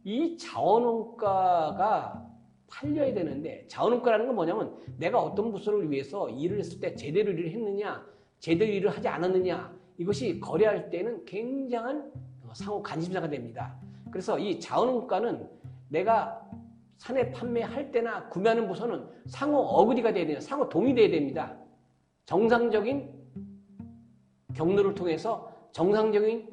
이 자원원가가 팔려야 되는데, 자원원가라는 건 뭐냐면 내가 어떤 부서를 위해서 일을 했을 때 제대로 일을 했느냐, 제대로 일을 하지 않았느냐, 이것이 거래할 때는 굉장한 상호 관심사가 됩니다. 그래서 이 자원원가는 내가 사내 판매할 때나 구매하는 부서는 상호 어그리가 돼야 돼요. 상호 동의돼야 됩니다. 정상적인 경로를 통해서 정상적인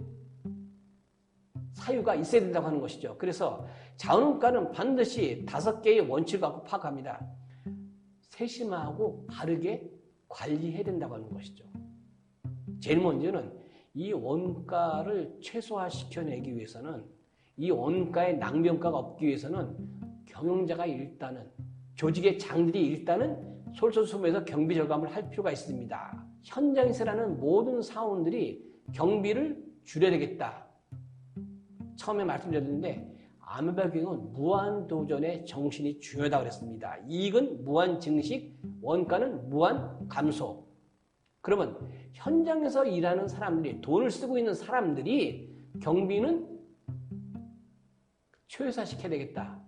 사유가 있어야 된다고 하는 것이죠. 그래서 자원원가는 반드시 5개의 원칙을 갖고 파악합니다. 세심하고 바르게 관리해야 된다고 하는 것이죠. 제일 먼저는 이 원가를 최소화시켜내기 위해서는, 이 원가의 낭비원가가 없기 위해서는 경영자가 일단은, 조직의 장들이 일단은 솔선수범해서 경비 절감을 할 필요가 있습니다. 현장에서 일하는 모든 사원들이 경비를 줄여야 되겠다. 처음에 말씀드렸는데 아메바 경영은 무한도전의 정신이 중요하다고 그랬습니다. 이익은 무한증식, 원가는 무한감소. 그러면 현장에서 일하는 사람들이, 돈을 쓰고 있는 사람들이 경비는 최소화시켜야 되겠다.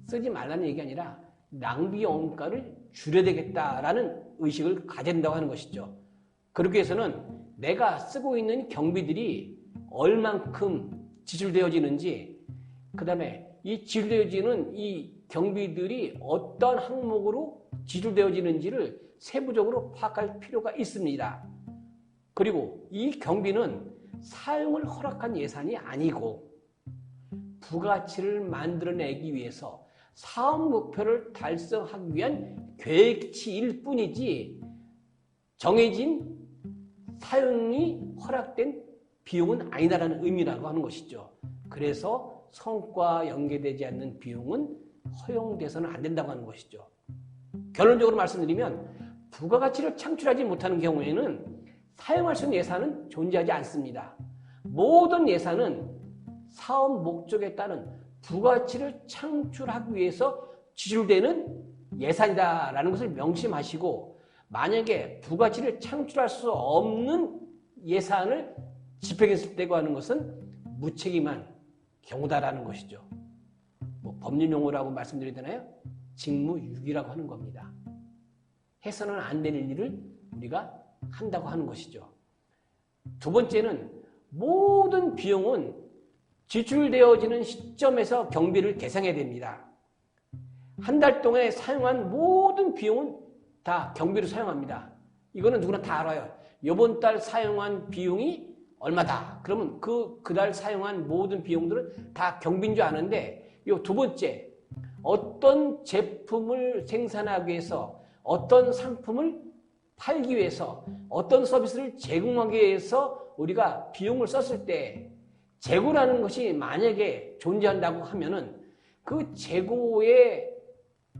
쓰지 말라는 얘기가 아니라 낭비 원가를 줄여야 되겠다라는 의식을 가져야 된다고 하는 것이죠. 그렇기 위해서는 내가 쓰고 있는 경비들이 얼만큼 지출되어지는지, 그 다음에 이 지출되어지는 이 경비들이 어떤 항목으로 지출되어지는지를 세부적으로 파악할 필요가 있습니다. 그리고 이 경비는 사용을 허락한 예산이 아니고 부가치를 만들어내기 위해서 사업 목표를 달성하기 위한 계획치일 뿐이지 정해진 사용이 허락된 비용은 아니다라는 의미라고 하는 것이죠. 그래서 성과와 연계되지 않는 비용은 허용돼서는 안 된다고 하는 것이죠. 결론적으로 말씀드리면 부가가치를 창출하지 못하는 경우에는 사용할 수 있는 예산은 존재하지 않습니다. 모든 예산은 사업 목적에 따른 부가가치를 창출하기 위해서 지출되는 예산이다라는 것을 명심하시고, 만약에 부가가치를 창출할 수 없는 예산을 집행했을 때고 하는 것은 무책임한 경우다라는 것이죠. 법률 용어라고 말씀드리잖아요. 직무유기라고 하는 겁니다. 해서는 안 되는 일을 우리가 한다고 하는 것이죠. 두 번째는 모든 비용은 지출되어지는 시점에서 경비를 계상해야 됩니다. 한 달 동안에 사용한 모든 비용은 다 경비로 사용합니다. 이거는 누구나 다 알아요. 이번 달 사용한 비용이 얼마다. 그러면 그 달 사용한 모든 비용들은 다 경비인 줄 아는데, 이 두 번째, 어떤 제품을 생산하기 위해서, 어떤 상품을 팔기 위해서, 어떤 서비스를 제공하기 위해서 우리가 비용을 썼을 때 재고라는 것이 만약에 존재한다고 하면은 그 재고의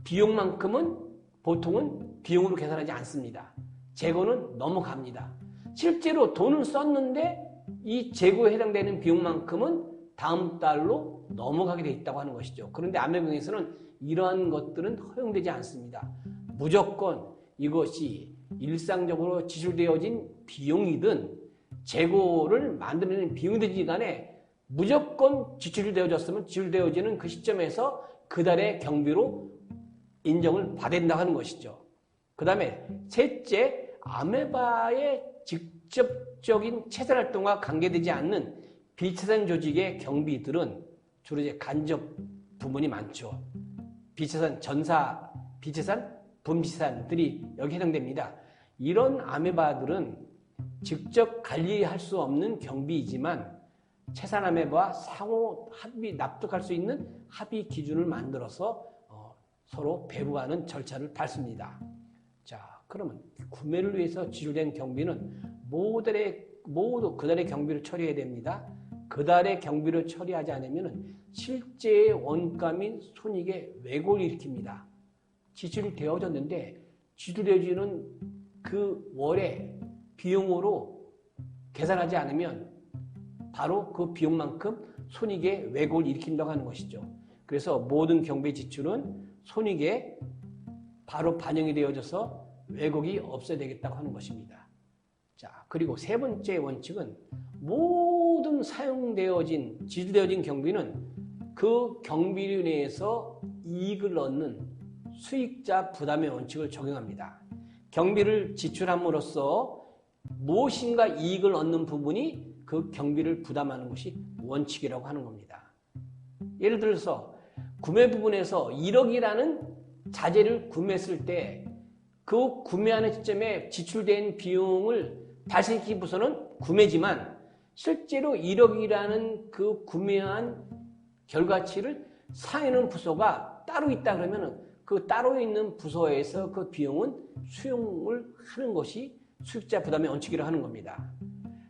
비용만큼은 보통은 비용으로 계산하지 않습니다. 재고는 넘어갑니다. 실제로 돈을 썼는데 이 재고에 해당되는 비용만큼은 다음 달로 넘어가게 돼 있다고 하는 것이죠. 그런데 아메병에서는 이러한 것들은 허용되지 않습니다. 무조건 이것이 일상적으로 지출되어진 비용이든 재고를 만드는 비용이든지 간에 무조건 지출되어졌으면 지출되어지는 그 시점에서 그달의 경비로 인정을 받아야 된다고 하는 것이죠. 그 다음에 셋째, 아메바의 직접적인 체산활동과 관계되지 않는 비체산 조직의 경비들은 주로 이제 간접 부문이 많죠. 비체산 전사, 비체산, 분비체산들이 여기 해당됩니다. 이런 아메바들은 직접 관리할 수 없는 경비이지만 체산 아메바와 상호 합의, 납득할 수 있는 합의 기준을 만들어서 서로 배부하는 절차를 밟습니다. 자, 그러면 구매를 위해서 지출된 경비는 모두 그달의 경비를 처리해야 됩니다. 그달의 경비를 처리하지 않으면 실제의 원가 및 손익의 왜곡을 일으킵니다. 지출이 되어졌는데 지출되어지는 그 월의 비용으로 계산하지 않으면 바로 그 비용만큼 손익의 왜곡을 일으킨다고 하는 것이죠. 그래서 모든 경비 지출은 손익에 바로 반영이 되어져서 왜곡이 없어야 되겠다고 하는 것입니다. 자, 그리고 세 번째 원칙은 모든 사용되어진, 지출되어진 경비는 그 경비로 인해서 이익을 얻는 수익자 부담의 원칙을 적용합니다. 경비를 지출함으로써 무엇인가 이익을 얻는 부분이 그 경비를 부담하는 것이 원칙이라고 하는 겁니다. 예를 들어서 구매 부분에서 1억이라는 자재를 구매했을 때 그 구매하는 시점에 지출된 비용을 발생시킨 부서는 구매지만 실제로 1억이라는 그 구매한 결과치를 상회하는 부서가 따로 있다 그러면 그 따로 있는 부서에서 그 비용은 수용을 하는 것이 수익자 부담의 원칙이라고 하는 겁니다.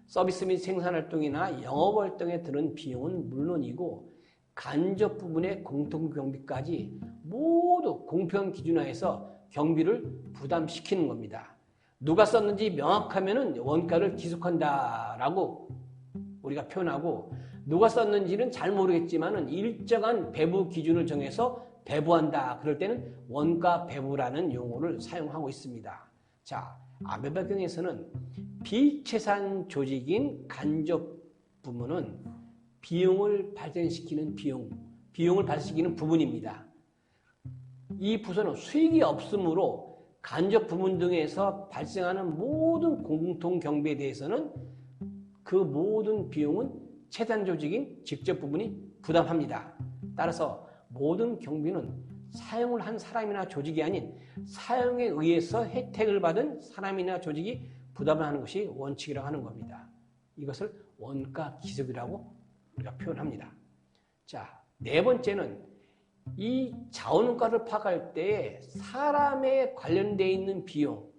서비스 및 생산활동이나 영업활동에 드는 비용은 물론이고 간접 부분의 공통경비까지 모두 공평 기준화해서 경비를 부담시키는 겁니다. 누가 썼는지 명확하면 원가를 기속한다라고 우리가 표현하고 누가 썼는지는 잘 모르겠지만 일정한 배부 기준을 정해서 배부한다. 그럴 때는 원가 배부라는 용어를 사용하고 있습니다. 자, 아메바경에서는 비채산 조직인 간접 부문은 비용을 발생시키는 비용을 발생시키는 부분입니다. 이 부서는 수익이 없으므로 간접 부문 등에서 발생하는 모든 공통 경비에 대해서는 그 모든 비용은 채산 조직인 직접 부문이 부담합니다. 따라서 모든 경비는 사용을 한 사람이나 조직이 아닌 사용에 의해서 혜택을 받은 사람이나 조직이 부담을 하는 것이 원칙이라고 하는 겁니다. 이것을 원가 기속이라고 우리가 표현합니다. 자, 네 번째는 이 자원원가를 파악할 때 사람에 관련되어 있는 비용,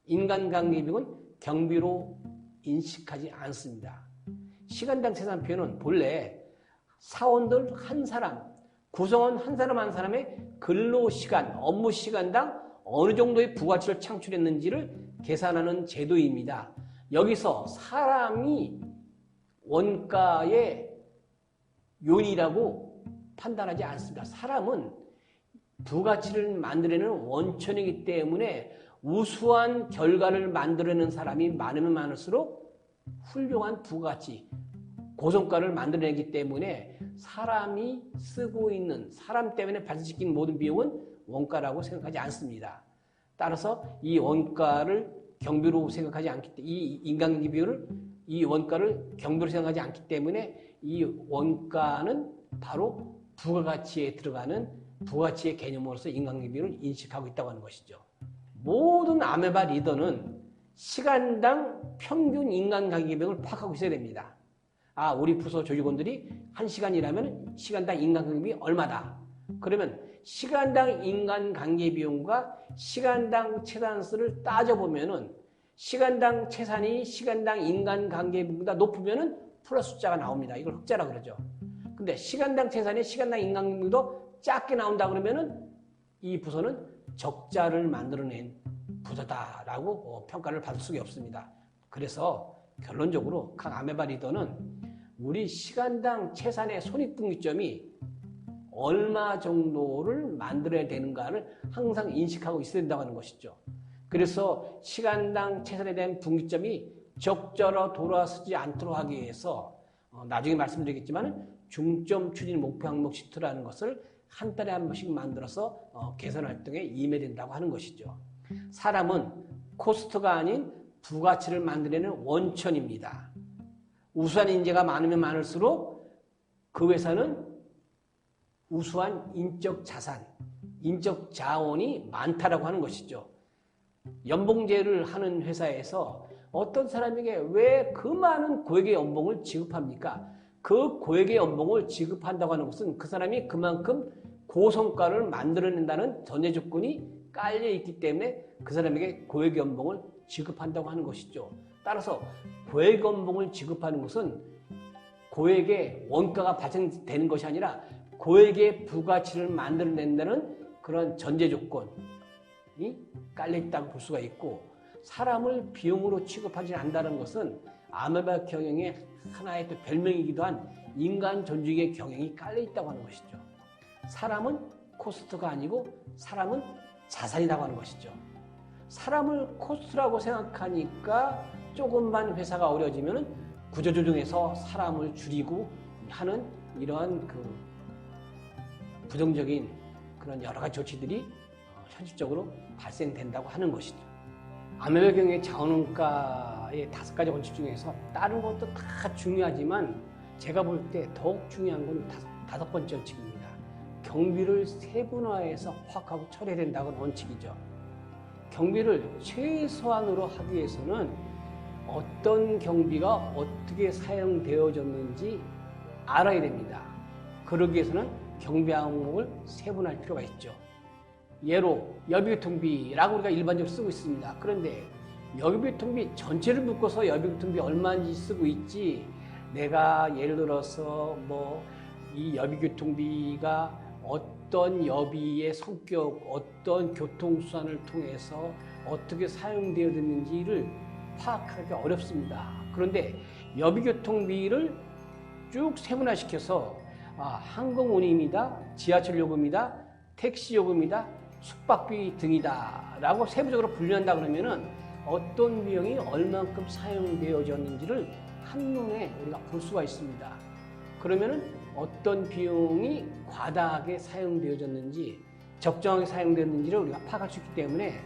인간관계비용은 경비로 인식하지 않습니다. 시간당 생산비용은 본래 사원들 한 사람, 구성원 한 사람 한 사람의 근로시간, 업무시간당 어느 정도의 부가치를 창출했는지를 계산하는 제도입니다. 여기서 사람이 원가의 요인이라고 판단하지 않습니다. 사람은 부가치를 만들어내는 원천이기 때문에 우수한 결과를 만들어내는 사람이 많으면 많을수록 훌륭한 부가치, 고성과를 만들어내기 때문에 사람이 쓰고 있는 사람 때문에 발생시킨 모든 비용은 원가라고 생각하지 않습니다. 따라서 이 원가를 경비로 생각하지 않기 때문에 이 인간관계 비율을 이 원가를 경비로 생각하지 않기 때문에 이 원가는 바로 부가가치에 들어가는 부가치의 개념으로서 인간관계 비율을 인식하고 있다고 하는 것이죠. 모든 아메바 리더는 시간당 평균 인간관계 비용을 파악하고 있어야 됩니다. 아, 우리 부서 조직원들이 1시간 일하면 시간당 인간관계 비용이 얼마다. 그러면 시간당 인간관계 비용과 시간당 채산수를 따져보면은 시간당 채산이 시간당 인간관계 비용보다 높으면은 플러스 숫자가 나옵니다. 이걸 흑자라 그러죠. 근데 시간당 채산이 시간당 인간관계 비용도 작게 나온다 그러면은 이 부서는 적자를 만들어낸 부서다라고 평가를 받을 수가 없습니다. 그래서 결론적으로 각 아메바 리더는 우리 시간당 채산의 손익분기점이 얼마 정도를 만들어야 되는가를 항상 인식하고 있어야 된다고 하는 것이죠. 그래서 시간당 채산에 대한 분기점이 적절히 돌아서지 않도록 하기 위해서 나중에 말씀드리겠지만 중점 추진 목표 항목 시트라는 것을 한 달에 한 번씩 만들어서 개선 활동에 임해야 된다고 하는 것이죠. 사람은 코스트가 아닌 부가치를 만들어내는 원천입니다. 우수한 인재가 많으면 많을수록 그 회사는 우수한 인적 자산, 인적 자원이 많다라고 하는 것이죠. 연봉제를 하는 회사에서 어떤 사람에게 왜 그 많은 고액의 연봉을 지급합니까? 그 고액의 연봉을 지급한다고 하는 것은 그 사람이 그만큼 고성과를 만들어낸다는 전제 조건이 깔려 있기 때문에 그 사람에게 고액의 연봉을 지급한다고 하는 것이죠. 따라서 고액 연봉을 지급하는 것은 고액의 원가가 발생되는 것이 아니라 고액의 부가치를 만들어낸다는 그런 전제 조건이 깔려 있다고 볼 수가 있고, 사람을 비용으로 취급하지 않는다는 것은 아메바 경영의 하나의 또 별명이기도 한 인간 존중의 경영이 깔려 있다고 하는 것이죠. 사람은 코스트가 아니고 사람은 자산이라고 하는 것이죠. 사람을 코스트라고 생각하니까 조금만 회사가 어려지면 구조조정해서 사람을 줄이고 하는 이러한 부정적인 그런 여러 가지 조치들이 현실적으로 발생된다고 하는 것이죠. 아메바경의 자원원가의 5가지 원칙 중에서 다른 것도 다 중요하지만 제가 볼 때 더욱 중요한 건 5번째 원칙입니다. 경비를 세분화해서 파악하고 처리해야 된다는 원칙이죠. 경비를 최소한으로 하기 위해서는 어떤 경비가 어떻게 사용되어졌는지 알아야 됩니다. 그러기 위해서는 경비 항목을 세분화할 필요가 있죠. 예로 여비교통비라고 우리가 일반적으로 쓰고 있습니다. 그런데 여비교통비 전체를 묶어서 여비교통비 얼마인지 쓰고 있지, 내가 예를 들어서 이 여비교통비가 어떤 여비의 성격, 어떤 교통수단을 통해서 어떻게 사용되어졌는지를 파악하기 어렵습니다. 그런데 여비교통비를 쭉 세분화시켜서 항공운임이다, 지하철 요금이다, 택시 요금이다, 숙박비 등이다 라고 세부적으로 분류한다 그러면은 어떤 비용이 얼만큼 사용되어졌는지를 한눈에 우리가 볼 수가 있습니다. 그러면은 어떤 비용이 과다하게 사용되어졌는지, 적정하게 사용되었는지를 우리가 파악할 수 있기 때문에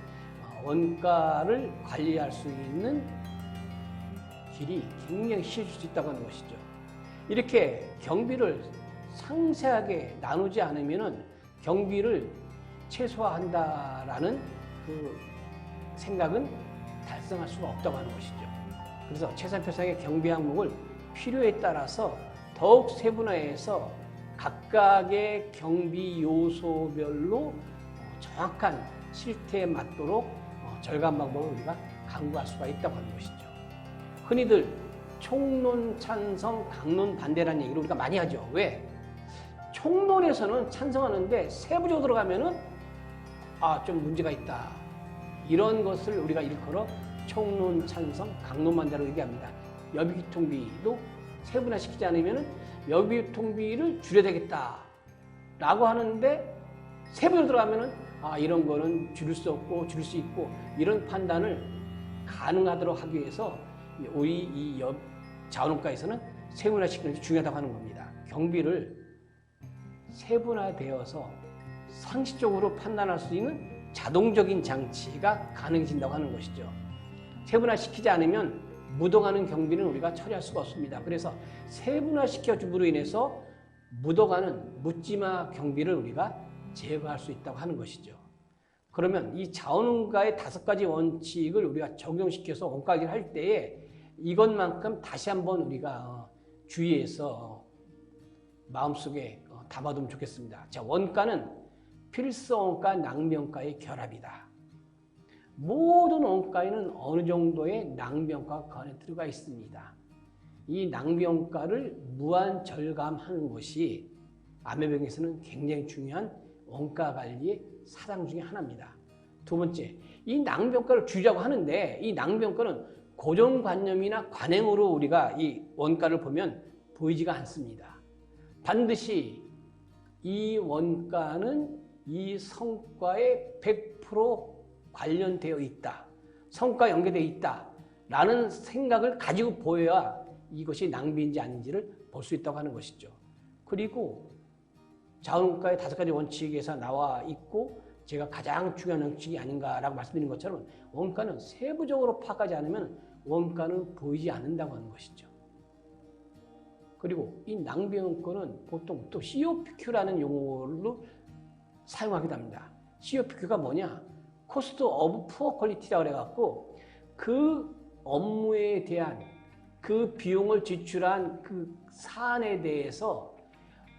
원가를 관리할 수 있는 길이 굉장히 쉬워질 수 있다고 하는 것이죠. 이렇게 경비를 상세하게 나누지 않으면은 경비를 최소화한다라는 그 생각은 달성할 수가 없다고 하는 것이죠. 그래서 최상표상의 경비 항목을 필요에 따라서 더욱 세분화해서 각각의 경비 요소별로 정확한 실태에 맞도록 절감 방법을 우리가 강구할 수가 있다고 하는 것이죠. 흔히들 총론 찬성, 강론 반대라는 얘기를 우리가 많이 하죠. 왜? 총론에서는 찬성하는데 세부적으로 들어가면은 좀 문제가 있다. 이런 것을 우리가 일컬어 총론 찬성, 강론 반대라고 얘기합니다. 여비교통비도 세분화시키지 않으면 여비교통비를 줄여야 되겠다라고 하는데 세부적으로 들어가면은 이런 거는 줄일 수 없고 줄일 수 있고, 이런 판단을 가능하도록 하기 위해서 우리 이 자원원가에서는 세분화시키는 게 중요하다고 하는 겁니다. 경비를 세분화되어서 상식적으로 판단할 수 있는 자동적인 장치가 가능해진다고 하는 것이죠. 세분화시키지 않으면 묻어가는 경비는 우리가 처리할 수가 없습니다. 그래서 세분화시켜 줌으로 인해서 묻어가는 묻지마 경비를 우리가 제거할 수 있다고 하는 것이죠. 그러면 이 자원원가의 5가지 원칙을 우리가 적용시켜서 원가를 할 때에 이것만큼 다시 한번 우리가 주의해서 마음속에 담아두면 좋겠습니다. 자, 원가는 필수원가, 낭비원가의 결합이다. 모든 원가에는 어느 정도의 낭비원가가 관에 들어가 있습니다. 이 낭비원가를 무한 절감하는 것이 아메바경에서는 굉장히 중요한 원가 관리의 사상 중에 하나입니다. 두 번째, 이 낭비원가를 줄이자고 하는데 이 낭비원가는 고정관념이나 관행으로 우리가 이 원가를 보면 보이지가 않습니다. 반드시 이 원가는 이 성과에 100% 관련되어 있다, 성과 연계되어 있다 라는 생각을 가지고 보여야 이것이 낭비인지 아닌지를 볼 수 있다고 하는 것이죠. 그리고 자원원가의 5가지 원칙에서 나와 있고 제가 가장 중요한 원칙이 아닌가라고 말씀드린 것처럼 원가는 세부적으로 파악하지 않으면 원가는 보이지 않는다고 하는 것이죠. 그리고 이 낭비원가는 보통 또 COPQ라는 용어로 사용하기도 합니다. COPQ가 뭐냐? Cost of Poor Quality라고 해갖고 그 업무에 대한 그 비용을 지출한 그 사안에 대해서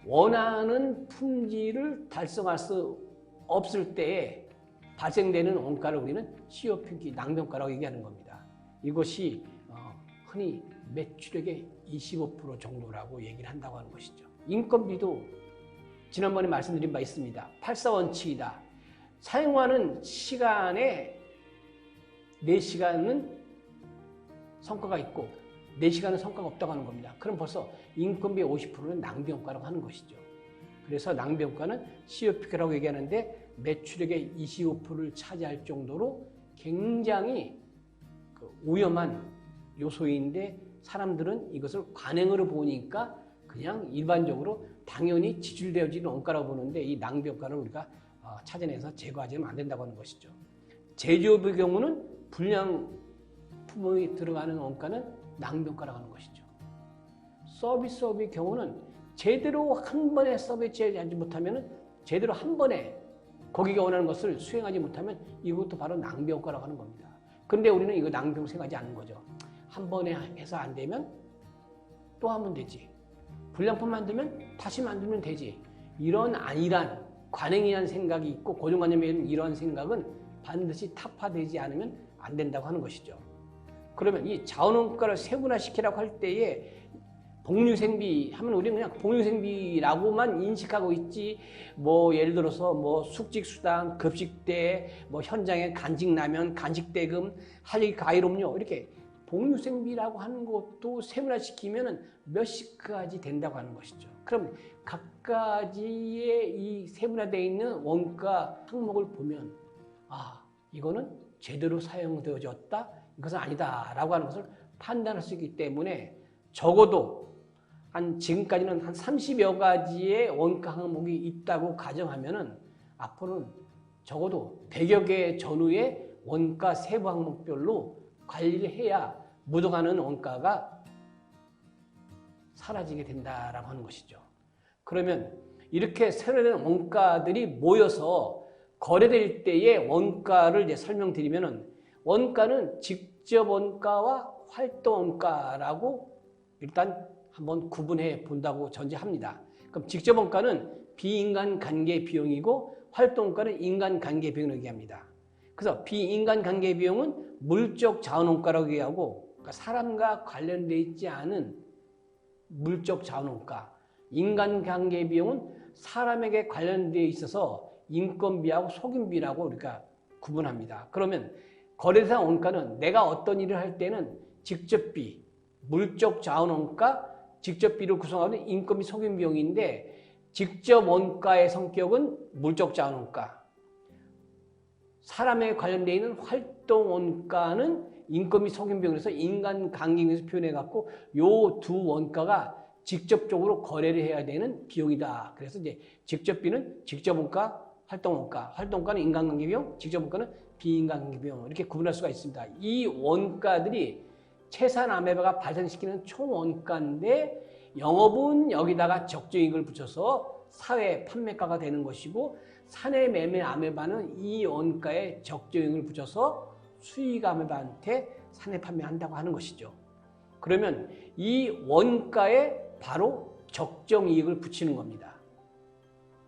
원하는 품질을 달성할 수 없을 때에 발생되는 원가를 우리는 COPQ, 낭비원가라고 얘기하는 겁니다. 이것이 흔히 매출액의 25% 정도라고 얘기를 한다고 하는 것이죠. 인건비도 지난번에 말씀드린 바 있습니다. 8.4원칙이다. 사용하는 시간에 4시간은 성과가 있고 4시간은 성과가 없다고 하는 겁니다. 그럼 벌써 인건비의 50%는 낭비원가라고 하는 것이죠. 그래서 낭비원가는 COPQ라고 얘기하는데 매출액의 25%를 차지할 정도로 굉장히 위험한 요소인데 사람들은 이것을 관행으로 보니까 그냥 일반적으로 당연히 지출되어지는 원가라고 보는데 이 낭비 원가를 우리가 찾아내서 제거하지는 안 된다고 하는 것이죠. 제조업의 경우는 불량품이 들어가는 원가는 낭비 원가라고 하는 것이죠. 서비스업의 경우는 제대로 한 번에 서비스하지 못하면 제대로 한 번에 고객이 원하는 것을 수행하지 못하면 이것도 바로 낭비 원가라고 하는 겁니다. 그런데 우리는 이거 낭비로 생각하지 않는 거죠. 한 번에 해서 안 되면 또 하면 되지. 불량품 만들면 다시 만들면 되지. 이런 안일한 관행이라는 생각이 있고 고정관념에 있는 이런 생각은 반드시 타파되지 않으면 안 된다고 하는 것이죠. 그러면 이 자원원가를 세분화시키라고 할 때에 복류생비 하면 우리는 그냥 복류생비라고만 인식하고 있지, 뭐 예를 들어서 뭐 숙직수당, 급식대, 뭐 현장에 간직라면, 간식대금, 할일 과일음료 이렇게 복류생비라고 하는 것도 세분화시키면 몇십 가지 된다고 하는 것이죠. 그럼 각가지의 이 세분화되어 있는 원가 항목을 보면 이거는 제대로 사용되어졌다, 이것은 아니다라고 하는 것을 판단할 수 있기 때문에 적어도 지금까지는 한 30여 가지의 원가 항목이 있다고 가정하면은 앞으로는 적어도 100여 개 전후의 원가 세부 항목별로 관리를 해야 묻어가는 원가가 사라지게 된다라고 하는 것이죠. 그러면 이렇게 새로 된 원가들이 모여서 거래될 때의 원가를 이제 설명드리면은 원가는 직접 원가와 활동 원가라고 일단 한번 구분해 본다고 전제합니다. 그럼 직접 원가는 비인간 관계 비용이고 활동 원가는 인간 관계 비용을 얘기합니다. 그래서 비인간 관계 비용은 물적 자원 원가라고 얘기하고 그러니까 사람과 관련되어 있지 않은 물적 자원 원가, 인간 관계 비용은 사람에게 관련되어 있어서 인건비하고 속임비라고 우리가 구분합니다. 그러면 거래대상 원가는 내가 어떤 일을 할 때는 직접비, 물적 자원 원가, 직접비를 구성하는 인건비 속임 비용인데 직접 원가의 성격은 물적 자원 원가, 사람에 관련되어 있는 활동 원가는 인건비 속임 비용에서 인간 관계에서 표현해 갖고 요 두 원가가 직접적으로 거래를 해야 되는 비용이다. 그래서 이제 직접비는 직접 원가, 활동 원가, 활동 원가는 인간 관계 비용, 직접 원가는 비인간 관계 비용 이렇게 구분할 수가 있습니다. 이 원가들이 채산아메바가 발생시키는 총 원가인데 영업은 여기다가 적정이익을 붙여서 사회 판매가가 되는 것이고 사내매매 아메바는 이 원가에 적정이익을 붙여서 수익 아메바한테 사내 판매한다고 하는 것이죠. 그러면 이 원가에 바로 적정이익을 붙이는 겁니다.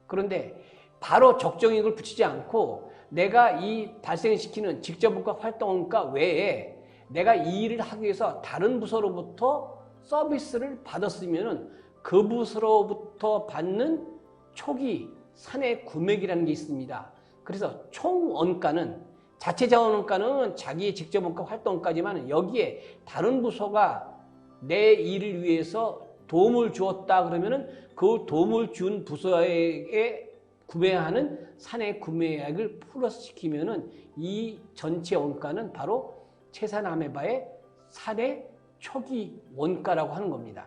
그런데 바로 적정이익을 붙이지 않고 내가 이 발생시키는 직접원가, 활동원가 외에 내가 이 일을 하기 위해서 다른 부서로부터 서비스를 받았으면 그 부서로부터 받는 초기 사내 구매액이라는 게 있습니다. 그래서 총 원가는 자체 자원 원가는 자기의 직접 원가, 활동 원가지만 여기에 다른 부서가 내 일을 위해서 도움을 주었다 그러면은 그 도움을 준 부서에게 구매하는 사내 구매액을 플러스 시키면은 이 전체 원가는 바로 채산아메바의 사내 초기 원가라고 하는 겁니다.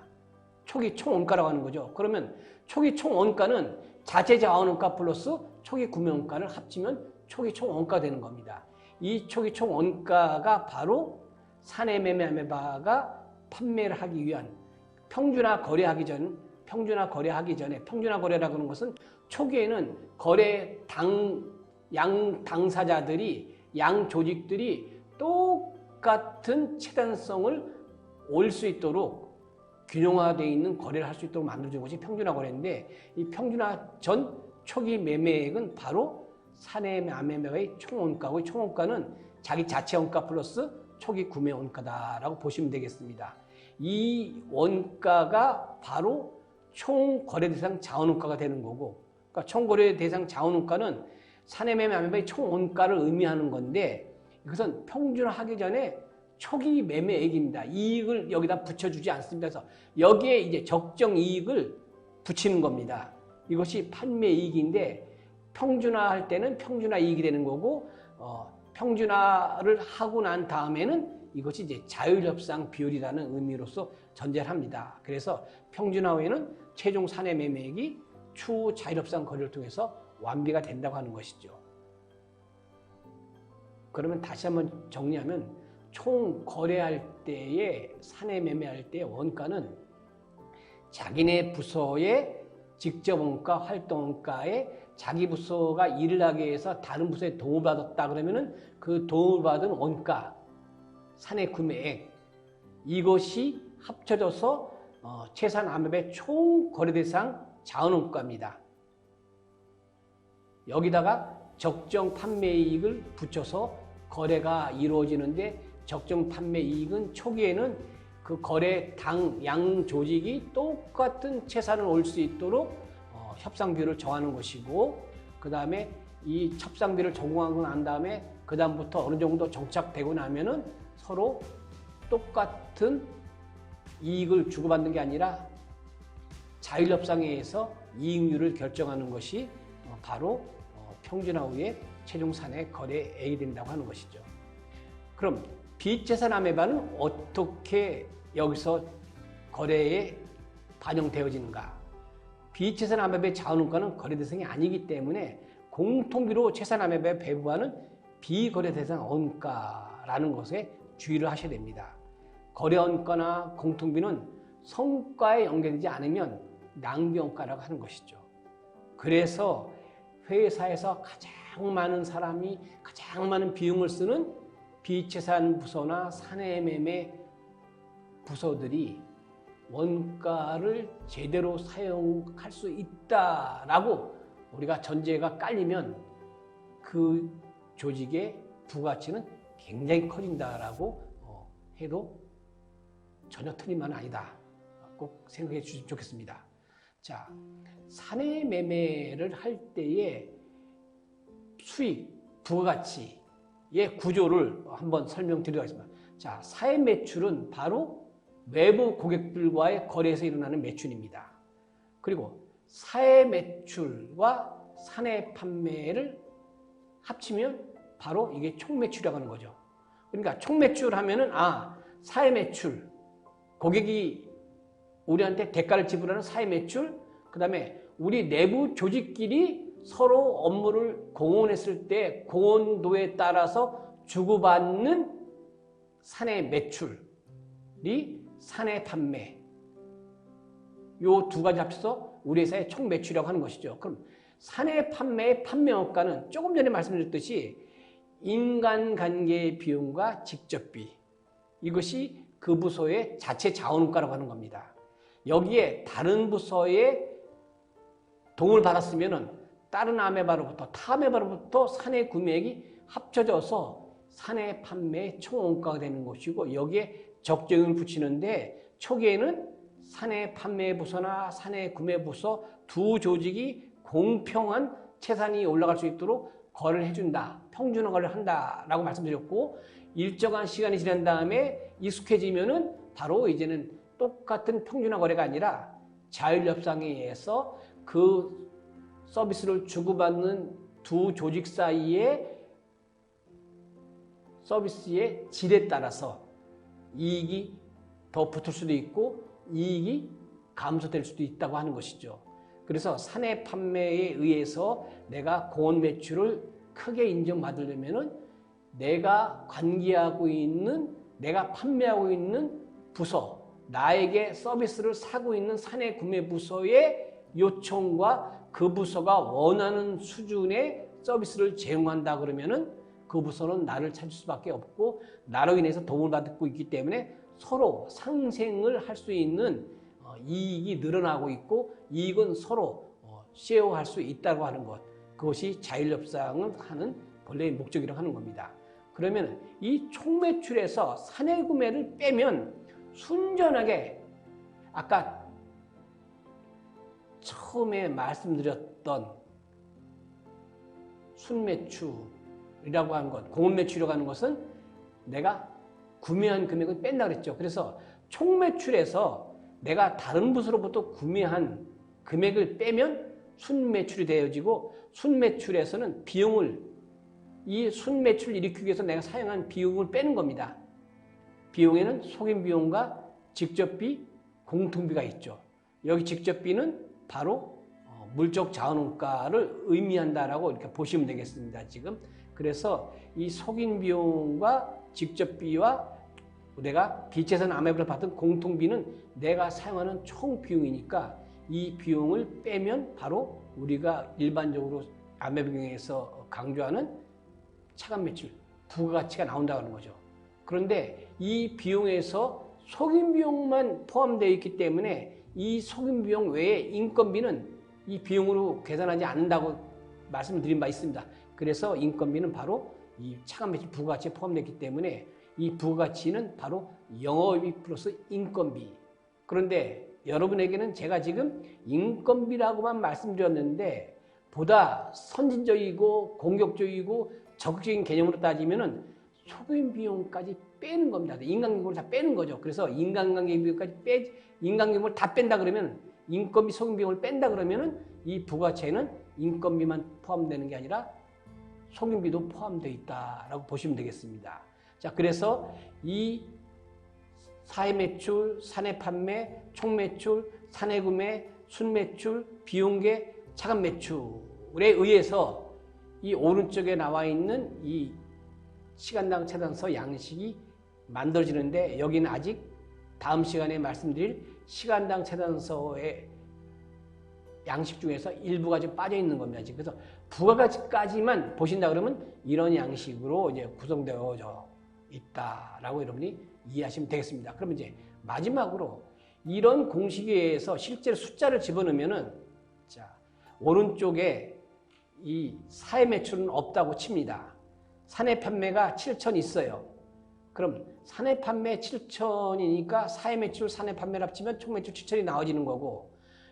초기 총 원가라고 하는 거죠. 그러면 초기 총 원가는 자체 자원 원가 플러스 초기 구매 원가를 합치면 초기 총 원가 되는 겁니다. 이 초기 총 원가가 바로 사내 매매 아메바가 판매를 하기 위한 평준화 거래하기 전에 평준화 거래라고 하는 것은 초기에는 거래 양 당사자들이 양 조직들이 똑같은 채단성을 올 수 있도록 균형화되어 있는 거래를 할 수 있도록 만들어준 것이 평준화 거래인데 이 평준화 전 초기 매매액은 바로 사내 매매가의 총원가고 총 원가는 자기 자체 원가 플러스 초기 구매 원가다라고 보시면 되겠습니다. 이 원가가 바로 총 거래 대상 자원 원가가 되는 거고, 그러니까 총 거래 대상 자원 원가는 사내 매매 아메바의 총 원가를 의미하는 건데 이것은 평준화하기 전에 초기 매매액입니다. 이익을 여기다 붙여주지 않습니다. 그래서 여기에 이제 적정 이익을 붙이는 겁니다. 이것이 판매 이익인데 평준화할 때는 평준화 이익이 되는 거고 평준화를 하고 난 다음에는 이것이 이제 자율협상 비율이라는 의미로서 전제를 합니다. 그래서 평준화후에는 최종 사내 매매액이 추후 자율협상 거래를 통해서 완비가 된다고 하는 것이죠. 그러면 다시 한번 정리하면 총 거래할 때의 사내 매매할 때의 원가는 자기네 부서의 직접 원가, 활동 원가에 자기 부서가 일을 하기 위해서 다른 부서에 도움을 받았다 그러면은 그 도움을 받은 원가, 사내 구매액 이것이 합쳐져서 채산암협의 총 거래 대상 자원원가입니다. 여기다가 적정 판매이익을 붙여서 거래가 이루어지는데 적정 판매이익은 초기에는 그 거래 양 조직이 똑같은 채산을 올 수 있도록 협상비율을 정하는 것이고 그 다음에 이 협상비를 적용하고 난 다음에 그 다음부터 어느 정도 정착되고 나면은 서로 똑같은 이익을 주고받는 게 아니라 자율협상에 의해서 이익률을 결정하는 것이 바로 평준화후의 최종 사내 거래액이 된다고 하는 것이죠. 그럼 비채산암매반은 어떻게 여기서 거래에 반영되어지는가? 비채산암매반의 자원원가는 거래 대상이 아니기 때문에 공통비로 채산암매반에 배부하는 비거래 대상 원가라는 것에 주의를 하셔야 됩니다. 거래원가나 공통비는 성과에 연결되지 않으면 낭비원가라고 하는 것이죠. 그래서 회사에서 가장 많은 사람이 가장 많은 비용을 쓰는 비채산 부서나 사내매매 부서들이 원가를 제대로 사용할 수 있다라고 우리가 전제가 깔리면 그 조직의 부가치는 굉장히 커진다라고 해도 전혀 틀린 말은 아니다. 꼭 생각해 주시면 좋겠습니다. 자, 사내 매매를 할 때의 수익, 부가가치의 구조를 한번 설명드리도록 하겠습니다. 자, 사외 매출은 바로 외부 고객들과의 거래에서 일어나는 매출입니다. 그리고 사외 매출과 사내 판매를 합치면 바로 이게 총 매출이라고 하는 거죠. 그러니까 총 매출 하면은 사외 매출, 고객이 우리한테 대가를 지불하는 사외 매출, 그 다음에 우리 내부 조직끼리 서로 업무를 공헌했을 때 공헌도에 따라서 주고받는 사내 매출이 사내 판매, 요 두 가지 합쳐서 우리 회사의 총 매출이라고 하는 것이죠. 그럼 사내 판매의 판매원가는 조금 전에 말씀드렸듯이 인간관계 비용과 직접비, 이것이 그 부서의 자체 자원원가라고 하는 겁니다. 여기에 다른 부서의 도움을 받았으면 다른 아메바로부터 타아메바로부터 사내 구매액이 합쳐져서 사내 판매의 총원가가 되는 것이고 여기에 적정을 붙이는데 초기에는 사내 판매 부서나 사내 구매 부서 두 조직이 공평한 채산이 올라갈 수 있도록 거래를 해준다. 평준화 거래를 한다라고 말씀드렸고 일정한 시간이 지난 다음에 익숙해지면은 바로 이제는 똑같은 평준화 거래가 아니라 자율협상에 의해서 그 서비스를 주고받는 두 조직 사이의 서비스의 질에 따라서 이익이 더 붙을 수도 있고 이익이 감소될 수도 있다고 하는 것이죠. 그래서 사내 판매에 의해서 내가 공헌 매출을 크게 인정받으려면은 내가 관계하고 있는, 내가 판매하고 있는 부서, 나에게 서비스를 사고 있는 사내 구매 부서의 요청과 그 부서가 원하는 수준의 서비스를 제공한다 그러면은 그 부서는 나를 찾을 수밖에 없고 나로 인해서 도움을 받고 있기 때문에 서로 상생을 할 수 있는 이익이 늘어나고 있고 이익은 서로 쉐어할 수 있다고 하는 것, 그것이 자율협상을 하는 본래의 목적이라고 하는 겁니다. 그러면 이 총매출에서 사내 구매를 빼면 순전하게 아까 처음에 말씀드렸던 순매출이라고 하는 것, 공헌매출이라고 하는 것은 내가 구매한 금액을 뺀다 그랬죠. 그래서 총매출에서 내가 다른 부서로부터 구매한 금액을 빼면 순매출이 되어지고 순매출에서는 비용을, 이 순매출을 일으키기 위해서 내가 사용한 비용을 빼는 겁니다. 비용에는 속임비용과 직접비, 공통비가 있죠. 여기 직접비는 바로 물적 자원원가를 의미한다라고 이렇게 보시면 되겠습니다. 지금 그래서 이 속임비용과 직접비와 내가 기체선 아메바로 받은 공통비는 내가 사용하는 총 비용이니까 이 비용을 빼면 바로 우리가 일반적으로 아메바 경영에서 강조하는 차감 매출, 부가가치가 나온다는 거죠. 그런데 이 비용에서 속임비용만 포함되어 있기 때문에 이 속임비용 외에 인건비는 이 비용으로 계산하지 않는다고 말씀드린 바 있습니다. 그래서 인건비는 바로 이 차감 매출 부가가치에 포함되기 때문에 이 부가가치는 바로 영업이익 플러스 인건비. 그런데 여러분에게는 제가 지금 인건비라고만 말씀드렸는데 보다 선진적이고 공격적이고 적극적인 개념으로 따지면은 속임 비용까지 빼는 겁니다. 인간경비를 다 빼는 거죠. 그래서 인간관계비용까지 인간경비를 다 뺀다 그러면 인건비 속임 비용을 뺀다 그러면은 이 부가가치에는 인건비만 포함되는 게 아니라 속임비도 포함되어 있다라고 보시면 되겠습니다. 자, 그래서 이 사회매출, 사내판매, 총매출, 사내구매, 순매출, 비용계, 차감매출에 의해서 이 오른쪽에 나와 있는 이 시간당 차단서 양식이 만들어지는데 여기는 아직 다음 시간에 말씀드릴 시간당 차단서의 양식 중에서 일부가 좀 빠져 있는 겁니다. 그래서 부가가치까지만 보신다 그러면 이런 양식으로 이제 구성되어져 있다라고 여러분이 이해하시면 되겠습니다. 그러면 이제 마지막으로 이런 공식에 의해서 실제로 숫자를 집어넣으면은 자, 오른쪽에 이 사회 매출은 없다고 칩니다. 사내 판매가 7천 있어요. 그럼 사내 판매 7천이니까 사회 매출, 사내 판매를 합치면 총 매출 7천이 나와지는 거고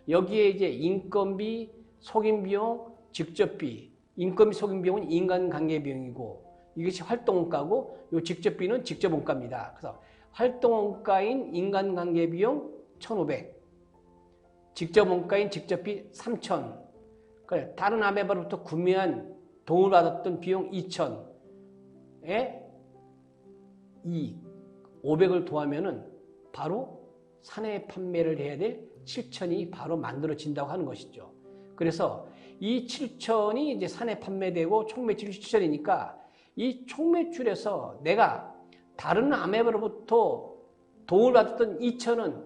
여기에 이제 인건비, 속임비용, 직접비, 인건비, 속임비용은 인간관계비용이고 이것이 활동원가고 이 직접비는 직접원가입니다. 그래서 활동원가인 인간관계비용 1,500, 직접원가인 직접비 3,000, 그래, 다른 아메바로부터 구매한 돈을 받았던 비용 2,000에 이 500을 더하면은 바로 사내 판매를 해야 될 7,000이 바로 만들어진다고 하는 것이죠. 그래서 이 7,000이 이제 사내 판매되고 총 매출이 7,000이니까 이 총 매출에서 내가 다른 아메바로부터 돈을 받았던 2,000은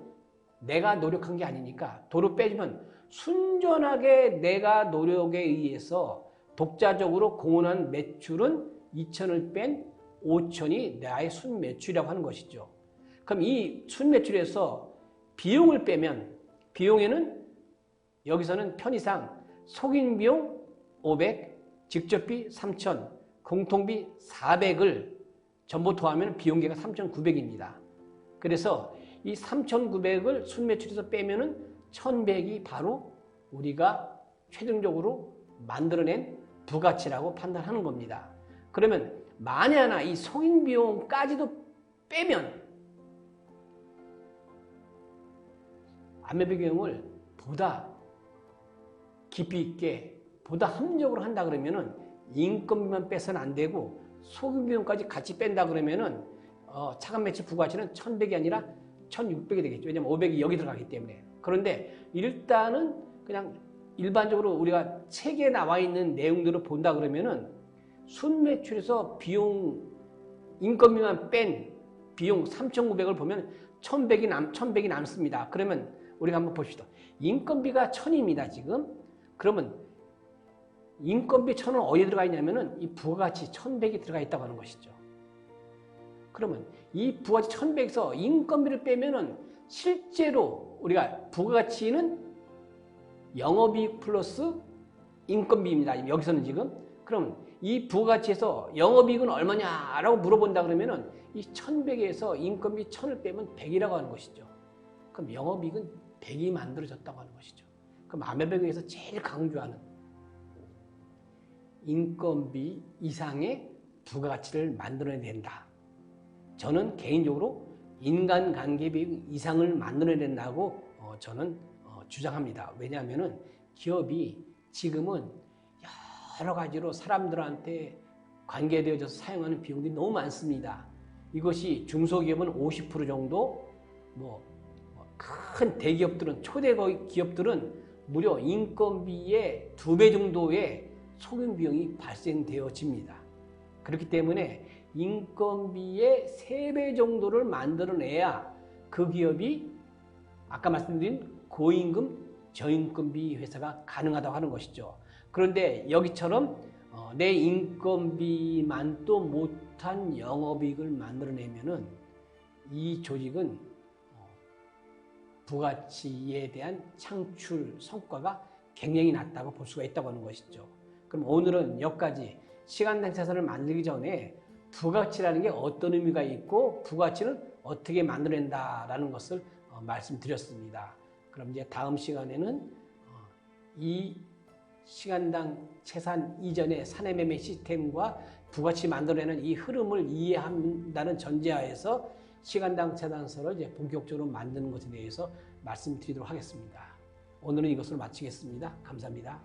내가 노력한 게 아니니까 도로 빼주면 순전하게 내가 노력에 의해서 독자적으로 공헌한 매출은 2,000을 뺀 5,000이 나의 순매출이라고 하는 것이죠. 그럼 이 순매출에서 비용을 빼면 비용에는 여기서는 편의상 속임비용 500, 직접비 3,000, 공통비 400을 전부 더하면 비용계가 3,900입니다. 그래서 이 3,900을 순매출에서 빼면은 1,100이 바로 우리가 최종적으로 만들어낸 부가치라고 판단하는 겁니다. 그러면 만에 하나 이 속임비용까지도 빼면 아메바 경영을 보다 깊이 있게 보다 합리적으로 한다 그러면은 인건비만 빼서는 안 되고 속임비용까지 같이 뺀다 그러면은 차감 매출 부가가치는 1,100이 아니라 1,600이 되겠죠. 왜냐면 500이 여기 들어가기 때문에. 그런데 일단은 그냥 일반적으로 우리가 책에 나와 있는 내용들을 본다 그러면은 순매출에서 비용 인건비만 뺀 비용 3,900을 보면 1,100이 남습니다. 그러면 우리가 한번 봅시다. 인건비가 1,000입니다. 지금. 그러면 인건비 1,000은 어디에 들어가 있냐면은 이 부가가치 1,100이 들어가 있다고 하는 것이죠. 그러면 이 부가가치 1,100에서 인건비를 빼면은 실제로 우리가 부가가치는 영업이익 플러스 인건비입니다. 여기서는 지금. 그럼 이 부가가치에서 영업이익은 얼마냐라고 물어본다 그러면은 이 1,100에서 인건비 1,000을 빼면 100이라고 하는 것이죠. 그럼 영업이익은 100이 만들어졌다고 하는 것이죠. 그럼 아메바에서 제일 강조하는 인건비 이상의 부가가치를 만들어내야 된다. 저는 개인적으로 인간관계비용 이상을 만들어내야 된다고 저는 주장합니다. 왜냐하면 기업이 지금은 여러 가지로 사람들한테 관계되어져서 사용하는 비용들이 너무 많습니다. 이것이 중소기업은 50% 정도, 큰 대기업들은, 초대 기업들은 무려 인건비의 2배 정도의 소금 비용이 발생되어집니다. 그렇기 때문에 인건비의 3배 정도를 만들어내야 그 기업이 아까 말씀드린 고임금, 저임금비 회사가 가능하다고 하는 것이죠. 그런데 여기처럼 내 인건비만도 못한 영업이익을 만들어내면은 이 조직은 부가치에 대한 창출 성과가 굉장히 낮다고 볼 수가 있다고 하는 것이죠. 그럼 오늘은 여기까지 시간당 자산을 만들기 전에 부가치라는 게 어떤 의미가 있고 부가치는 어떻게 만들어낸다라는 것을 말씀드렸습니다. 그럼 이제 다음 시간에는 이 시간당 채산 이전의 사내매매 시스템과 부가치 만들어내는 이 흐름을 이해한다는 전제하에서 시간당 채산서를 이제 본격적으로 만드는 것에 대해서 말씀드리도록 하겠습니다. 오늘은 이것으로 마치겠습니다. 감사합니다.